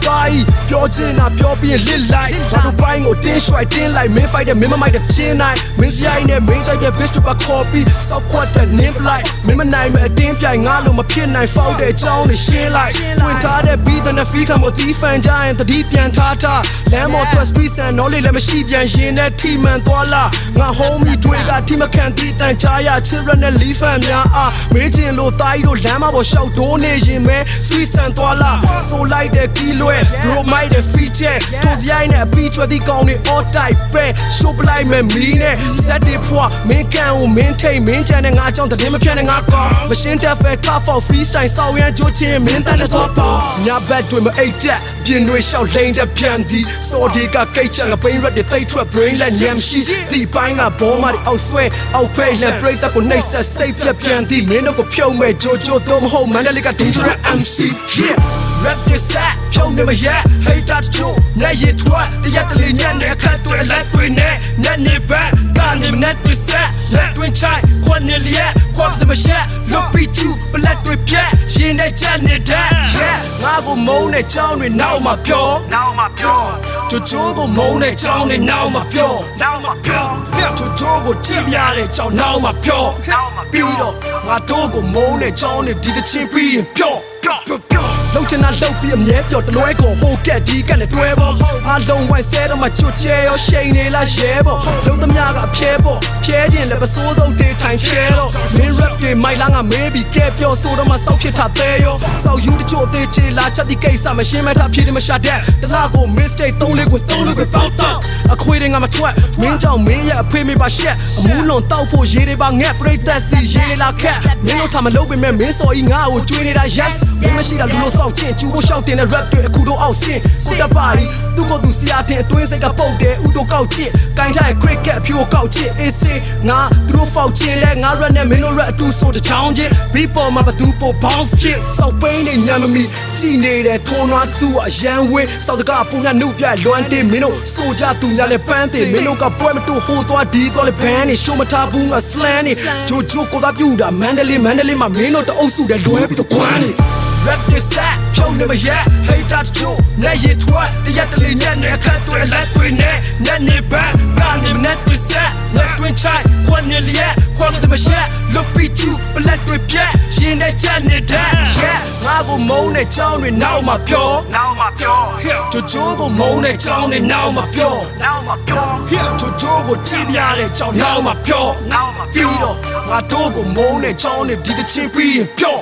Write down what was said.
ပြောသားပြောချင်းတာပြောပြီးလစ်လိုက်ငါတို့ပိုင်းကိုတင်းရွှိုက်တင်းလိုက်မင်း fight တဲ့မင်းမမိုက်တဲ့ချင်းနိုင်မင်းစရိုက်နဲ့မင်းဆိုင်တဲ့ bitch တို့ပါ copy စောက်ခွက်တဲ့နင်းပလိုက်မင်းမနိုင်မအတင်းပြိုင်ငါလို့မဖြစ်နိုင် fault တဲ့အကြောင်းတွေရှင်းလိုက်တွင်ထားတဲ့ beat နဲ့ feel ခံဖို့တီးဖန်ကြရင်တတိပြန်ထားလမ်းပေါ် twist street ဆန်တော့လေလည်းမရှိပြန်ရင်နဲ့ထိမှန်သွားလာငါ homie တွေကထိမခံတီးတန်ချရ children နဲ့ leaf ဖန်များအားမေးချင်လို့တားကြီးတို့လမ်းမပေါ်ရှောက်တိုးနေရင်မဲ street ဆန်သွားလာဆိုလိုက်တဲ့ကီလွဲ bro မိုက်တဲ့ feature ထိုးစရိုင်းနဲ့အပီးချွတ်သီးကောင်းတွေ all type ပဲ show ပလိုက်မယ်မီးနဲ့ဇက်တွေဖွာမင်းကန်ကိုမင်းထိတ်မင်းချန်တဲ့ငါအကြောင်းတည်မဖြတ်နဲ့ငါကောင်းမရှင်းတဲ့ဖဲ tough for freestyle ဆောင်းရန်ကြိုးချင်းမင်းတန်းနဲ့တော့ပေါ့ညဘက်တွေမအိတ်တက်ပြင်းတွေရှောက်လိမ့်တဲ့ပြန်ဒီစော်ဒီကကိတ်ချန်ကပိန်းရက်တွေတိတ်ထွက် brain လက်ညံရှိဒီပိုင်းကဘောမတွေအောက်ဆွဲအောက်ဖိတ်လက်ပရိသတ်ကိုနှိပ်ဆက်စိတ်ပြက်ပြန်ဒီမင်းတို့ကိုဖြုံးမဲ့ဂျိုဂျိုတော့မဟုတ်မန္တလေးက dangerous MC yeah rap this set ဖြုံးနေမရ hater တို့ညရစ်ထွက်တရက်တလေညနေအခက်တွေလက်တွေနဲ့ညနေဘက်ကနေမနဲ့တွေဆက်လက်တွင်ချိုင်ခွန်နေလျက်ခွန်စမရှက်လွတ်ပြီးကျူပလက်တွေပြက်ရင်နဲ့ချက်နေတဲ့ yeah ငါကိုမုန်းတဲ့ချောင်းတွေနောက်မှာပြောချိုချိုကိုမုန်းတဲ့ချောင်းတွေနောက်မှာပြောချိုချိုကိုကြည့်ပြတဲ့ချောင်းနောက်မှာပြောပြီးတော့ငါတို့ကိုမုန်းတဲ့ချောင်းတွေဒီတချင်းပြီးရင်ပြောလုံးချင်တာလှုပ်ပြီးအမြဲပြောတလွဲကိုဟိုကက်ဒီကနဲ့တွဲပေါ့အားလုံးဝိုင်းဆဲတော့မှချွတ်ချဲရောရှိန်နေလားရဲပေါ့လုံးသမျှကအဖြဲပေါ့ဖြဲခြင်းလည်းပစိုးစုပ်တေးထိုင်ဖြဲတော့မင်း rap တွေမိုက်လားငါမေးပြီးကဲပြောဆိုတော့မှစောက်ဖြစ်တာသေးရောစောက်ယူတချို့သေးချေလာချက်ဒီကိစ္စမရှင်းမဲ့ထားဖြေတယ်မရှာတဲ့တလားကို mistake 3လေးကိုပေါက်တော့အခွေတွေငါမထွက်မင်းကြောင့်မင်းရဲ့အဖေမေပါရှက်အမူးလွန်တောက်ဖို့ရေးတွေပါငက်ပရိသတ်စီရေးလာခက်မင်းတို့ထားမလုပ်ပေမဲ့မင်းစော်ကြီးငါ့ကိုကျွေးနေတာ yes မင်းမရှိတာလူလို့စောက်ချင်းကျူဖို့ရှောက်တင်တဲ့ rap တွေအခုတော့အောက်ဆင်းကိုတပါရီသူ့ကိုသူစီယာတင်အတွင်းစိတ်ကပုတ်တယ်ဥတို့ကောက်ချစ်ကိုင်းထားတဲ့ cricket အဖြူကိုကောက်ချစ်အေးစေးငါသူတို့ဖောက်ချင်းလဲငါ rap နဲ့မင်းတို့ rap အတူဆိုတချောင်းချင်း beat ပေါ်မှာဘသူပို bounce ဖြစ်စောက်ပိန်းနေညံမမီကြည်နေတဲ့ထုံးနွားသူ့အရန်ဝင်းစောက်စကားပုံများနှုတ်ပြလွမ်းတင်မင်းတို့ဆိုကြသူများလဲပန်းတင်မင်းတို့ကပွဲမတူဟိုသွားဒီသွားလဲဘန်းနေ show မထားဘူးငါ slang နေဂျိုဂျိုကိုသာပြူတာမန္တလေးမှာမင်းတို့တအုပ်စုတဲ့လွဲပြီးတော့ခွမ်းနေrap this set ဖြုံးနေမရ hater တို့ညရစ်ထွက်တရက်တလေညနေအခက်တွေလက်တွေနဲ့ညနေဘက်ကနေမနဲ့တွေဆက်လက်တွင်ချိုင်ခွန်နေလျက်ခွန်စမရှက်လွတ်ပြီးကျူပလက်တွေပြက်ရင်နဲ့ချက်နေတဲ့ yeah ငါကိုမုန်းတဲ့ချောင်းတွေနောက်မှာပြောချိုချိုကိုမုန်းတဲ့ချောင်းတွေနောက်မှာပြောချိုချိုကိုကြည့်ပြတဲ့ချောင်းနောက်မှာပြောပြီးတော့ငါတို့ကိုမုန်းတဲ့ချောင်းတွေဒီတချင်းပြီးရင်ပြော